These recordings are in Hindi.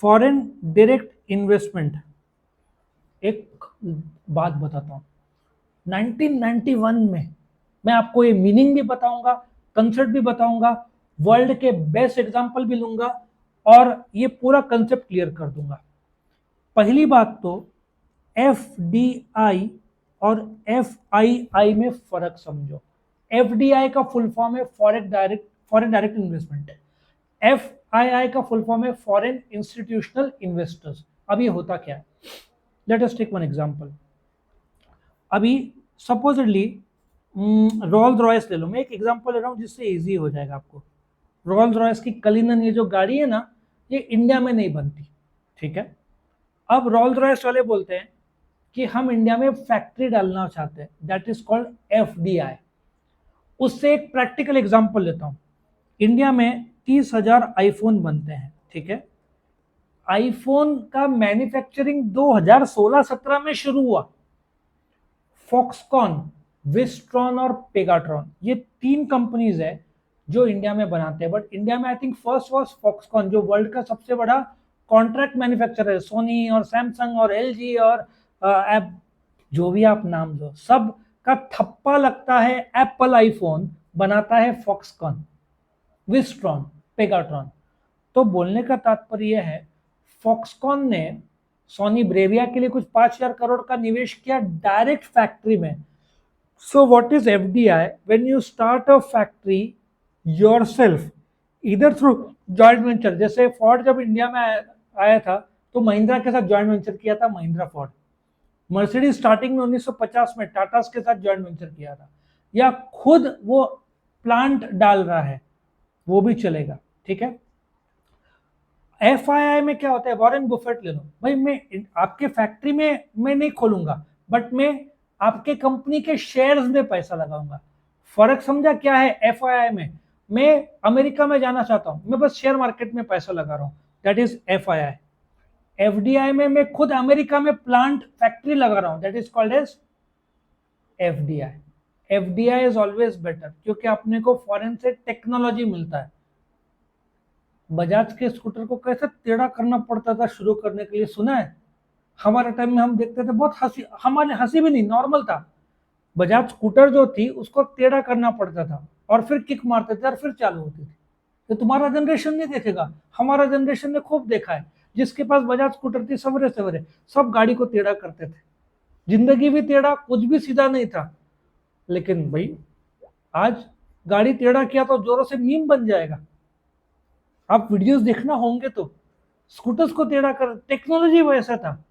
फॉरेन डायरेक्ट इन्वेस्टमेंट, एक बात बताता हूँ, 1991 में मैं आपको ये मीनिंग भी बताऊंगा, कंसेप्ट भी बताऊंगा, वर्ल्ड के बेस्ट एग्जांपल भी लूंगा और ये पूरा कंसेप्ट क्लियर कर दूंगा। पहली बात तो एफडीआई और एफआईआई में फर्क समझो। एफडीआई का फुल फॉर्म है फॉरेन डायरेक्ट इन्वेस्टमेंट, एफआईआई का फुल फॉर्म है फॉरेन इंस्टीट्यूशनल इन्वेस्टर्स। अब ये होता क्या है, let us take one example. अभी सपोजिटली रोल्स रॉयस ले लो, मैं एक एग्जांपल ले रहा हूँ जिससे इजी हो जाएगा आपको। रोल्स रॉयस की कलिनन ये जो गाड़ी है ना, ये इंडिया में नहीं बनती, ठीक है। अब रोल्स रॉयस वाले बोलते हैं कि हम इंडिया में फैक्ट्री डालना चाहते हैं, दैट इज कॉल्ड एफडीआई। उससे एक प्रैक्टिकल एग्जांपल लेता हूं। इंडिया में 30,000 आईफोन बनते हैं, ठीक है। आईफोन का मैन्युफैक्चरिंग 2016-17 में शुरू हुआ। फॉक्सकॉन, विस्ट्रॉन और पेगाट्रॉन, ये 3 कंपनीज है जो इंडिया में बनाते हैं। बट इंडिया में I think first was Foxconn, जो वर्ल्ड का सबसे बड़ा कॉन्ट्रैक्ट मैन्युफैक्चरर है। सोनी और सैमसंग और एलजी और एप, जो भी आप नाम दो, सब का थप्पा लगता है। एप्पल आईफोन बनाता है फॉक्सकॉन, विस्ट्रॉन, पेगाट्रॉन। तो बोलने का तात्पर्य है, फॉक्सकॉन ने सोनी ब्रेविया के लिए कुछ 5,000 करोड़ का निवेश किया डायरेक्ट फैक्ट्री में। So what is FDI? When you start a factory yourself, इधर थ्रू जॉइंट वेंचर। जैसे फोर्ड जब इंडिया में आया था तो महिंद्रा के साथ जॉइंट वेंचर किया था महिंद्रा फोर्ड। मर्सिडीज स्टार्टिंग में 1950 में टाटा के साथ जॉइंट वेंचर किया था, या खुद वो प्लांट डाल रहा है, वो भी चलेगा, ठीक है। एफआईआई में क्या होता है, वॉरेन बुफेट ले लो भाई, मैं आपके फैक्ट्री में मैं नहीं खोलूंगा, बट मैं आपके कंपनी के शेयर्स में पैसा लगाऊंगा। फर्क समझा क्या है? एफआईआई में मैं अमेरिका में जाना चाहता हूं, मैं बस शेयर मार्केट में पैसा लगा रहा हूं, दैट इज एफआईआई। एफडीआई में मैं खुद अमेरिका में प्लांट फैक्ट्री लगा रहा हूं, that is called as FDI. FDI is always better, क्योंकि अपने को फॉरेन से टेक्नोलॉजी मिलता है। बजाज के स्कूटर को कैसे टेढ़ा करना पड़ता था शुरू करने के लिए, सुना है? हमारे टाइम में हम देखते थे, बहुत हंसी, हमारे हंसी भी नहीं, नॉर्मल था। बजाज स्कूटर जो थी उसको टेढ़ा करना पड़ता था और फिर किक मारते थे और फिर चालू होती थी। तो तुम्हारा जनरेशन नहीं देखेगा, हमारा जनरेशन ने खूब देखा है। जिसके पास बजाज स्कूटर थी, सवरे सवरे सब गाड़ी को टेढ़ा करते थे। जिंदगी भी टेढ़ा, कुछ भी सीधा नहीं था। लेकिन भाई आज गाड़ी टेढ़ा किया तो जोरों से मीम बन जाएगा। आप वीडियोस देखना होंगे तो स्कूटर्स को टेढ़ा कर, टेक्नोलॉजी वैसा था।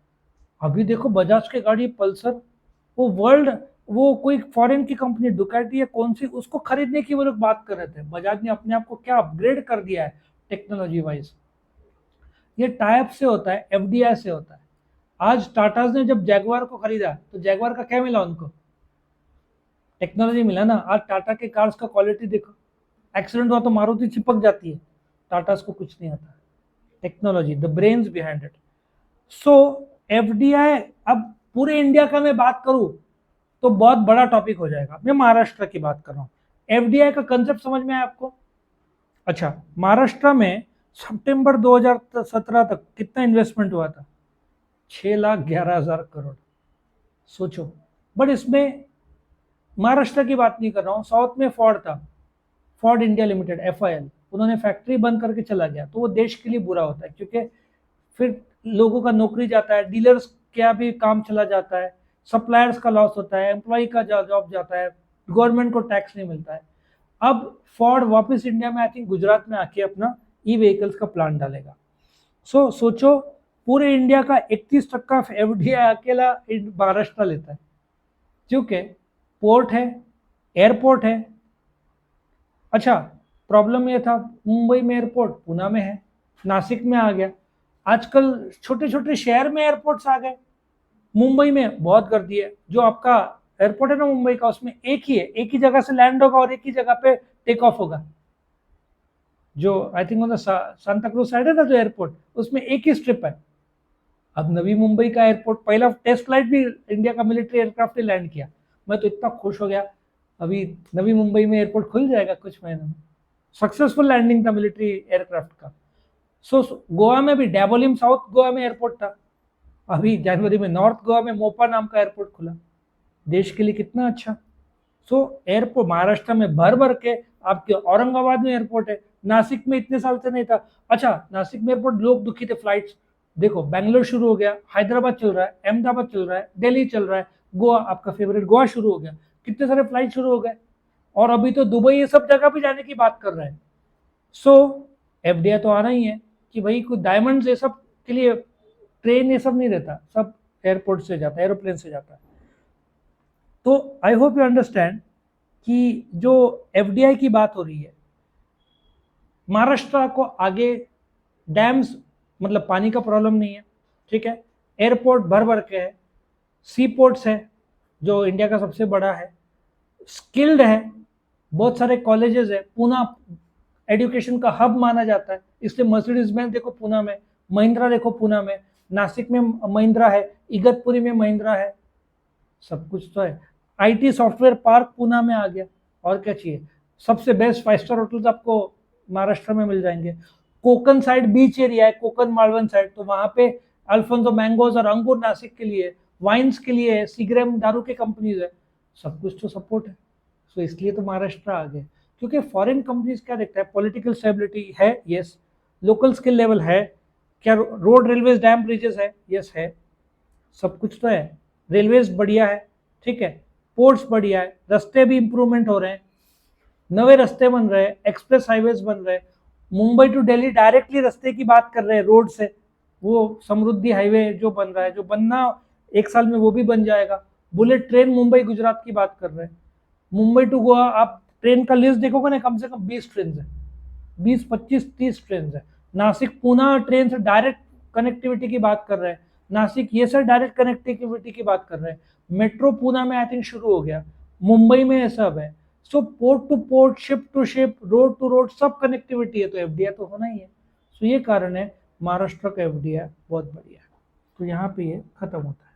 अभी देखो बजाज की गाड़ी पल्सर, वो वर्ल्ड, वो कोई फॉरेन की कंपनी डुकाटी है कौन सी, उसको खरीदने की वो लोग बात कर रहे थे। बजाज ने अपने आप को क्या अपग्रेड कर दिया है टेक्नोलॉजी वाइज। ये टाइप से होता है, एफडीआई से होता है। आज टाटा ने जब जैगवार को खरीदा तो जैगवार का क्या मिला उनको? टेक्नोलॉजी मिला ना। आज टाटा के कार्स का क्वालिटी देखो, एक्सीडेंट हुआ तो मारुति चिपक जाती है, टाटा को कुछ नहीं आता। Technology, the brains behind it. So FDI, अब पूरे इंडिया का मैं बात करूं तो बहुत बड़ा टॉपिक हो जाएगा। मैं महाराष्ट्र की बात कर रहा हूं। एफडीआई का कंसेप्ट समझ में आया आपको? अच्छा, महाराष्ट्र में सितंबर 2017 तक कितना इन्वेस्टमेंट हुआ था? 6,11,000 करोड़। सोचो। बट इसमें महाराष्ट्र की बात नहीं कर रहा हूं, साउथ में फोर्ड था, फोर्ड इंडिया लिमिटेड, एफआईएल। उन्होंने फैक्ट्री बंद करके चला गया, तो वो देश के लिए बुरा होता है, क्योंकि फिर लोगों का नौकरी जाता है, डीलर्स का भी काम चला जाता है, सप्लायर्स का लॉस होता है, एम्प्लॉय का जॉब जाता है, गवर्नमेंट को टैक्स नहीं मिलता है। अब फोर्ड वापस इंडिया में आई थिंक गुजरात में आके अपना ई व्हीकल्स का प्लांट डालेगा। सोचो, पूरे इंडिया का 31% एफडीआई अकेला महाराष्ट्र लेता है, क्योंकि पोर्ट है, एयरपोर्ट है। अच्छा, प्रॉब्लम ये था, मुंबई में एयरपोर्ट, पुणे में है, नासिक में आ गया। आजकल छोटे छोटे शहर में एयरपोर्ट्स आ गए। मुंबई में बहुत गर्दी है, जो आपका एयरपोर्ट है ना मुंबई का, उसमें एक ही है, एक ही जगह से लैंड होगा और एक ही जगह पे टेक ऑफ होगा। जो I think Santa cruise side है ना जो एयरपोर्ट, उसमें एक ही स्ट्रिप है। अब नवी मुंबई का एयरपोर्ट, पहला टेस्ट फ्लाइट भी इंडिया का मिलिट्री एयरक्राफ्ट ने लैंड किया। मैं तो इतना खुश हो गया। अभी नवी मुंबई में एयरपोर्ट खुल जाएगा कुछ महीनों में। सक्सेसफुल लैंडिंग था मिलिट्री एयरक्राफ्ट का। सो गोवा में भी डैबोलिम साउथ गोवा में एयरपोर्ट था, अभी जनवरी में नॉर्थ गोवा में मोपा नाम का एयरपोर्ट खुला, देश के लिए कितना अच्छा। सो एयरपोर्ट महाराष्ट्र में भर भर के, आपके औरंगाबाद में एयरपोर्ट है, नासिक में इतने साल से नहीं था। अच्छा, नासिक में एयरपोर्ट, लोग दुखी थे फ्लाइट्स, देखो बैंगलोर शुरू हो गया, हैदराबाद चल रहा है, अहमदाबाद चल रहा है, दिल्ली चल रहा है, गोवा आपका फेवरेट गोवा शुरू हो गया, कितने सारे फ्लाइट शुरू हो गए, और अभी तो दुबई ये सब जगह भी जाने की बात कर रहे हैं। सो एफडीआई तो आना ही है कि भाई कुछ डायमंड्स ये सब के लिए ट्रेन ये सब नहीं रहता, सब एयरपोर्ट से जाता है, एरोप्लेन से जाता है। तो आई होप यू अंडरस्टैंड कि जो एफडीआई की बात हो रही है, महाराष्ट्र को आगे डैम्स मतलब पानी का प्रॉब्लम नहीं है, ठीक है, एयरपोर्ट भर भर के है, सी पोर्ट्स है जो इंडिया का सबसे बड़ा है, स्किल्ड है, बहुत सारे कॉलेजेस है, पूना एजुकेशन का हब माना जाता है, इसलिए मर्सिडीज बेंज देखो पूना में, महिंद्रा देखो पूना में, नासिक में महिंद्रा है, इगतपुरी में महिंद्रा है, सब कुछ तो है। आईटी सॉफ्टवेयर पार्क पूना में आ गया, और क्या चाहिए, सबसे बेस्ट 5 स्टार होटल्स आपको महाराष्ट्र में मिल जाएंगे। कोकन साइड बीच एरिया है, कोकन मालवन साइड, तो वहां पे अल्फोंसो मैंगोज और अंगूर नासिक के लिए, वाइन्स के लिए, सीग्रेम दारू के कंपनीज है, सब कुछ तो सपोर्ट है। सो इसलिए तो महाराष्ट्र आ गए, क्योंकि फॉरेन कंपनीज क्या देखता है, पॉलिटिकल स्टेबिलिटी है, यस, लोकल स्किल लेवल है, क्या रोड रेलवेज डैम ब्रिजेस है, यस है, सब कुछ तो है, रेलवेज बढ़िया है, ठीक है, पोर्ट्स बढ़िया है, रास्ते भी इंप्रूवमेंट हो रहे हैं, नए रास्ते बन रहे हैं, एक्सप्रेस हाईवेज बन रहे हैं, मुंबई टू दिल्ली डायरेक्टली रास्ते की बात कर रहे हैं रोड से, वो समृद्धि हाईवे जो बन रहा है, जो बनना 1 साल में वो भी बन जाएगा, बुलेट ट्रेन मुंबई गुजरात की बात कर रहे हैं, मुंबई टू गोवा आप ट्रेन का लिस्ट देखोगे ना, कम से कम 20 ट्रेन है, 20 25 30 ट्रेन है, नासिक पूना ट्रेन से डायरेक्ट कनेक्टिविटी की बात कर रहे हैं, नासिक ये सर डायरेक्ट कनेक्टिविटी की बात कर रहे हैं, मेट्रो पूना में आई थिंक शुरू हो गया, मुंबई में ये सब है। So port to port, ship to ship, road to road, सब कनेक्टिविटी है, तो एफडीआई तो होना ही है। सो ये कारण है महाराष्ट्र का एफडीआई बहुत बढ़िया है। तो यहाँ पे ये खत्म होता है।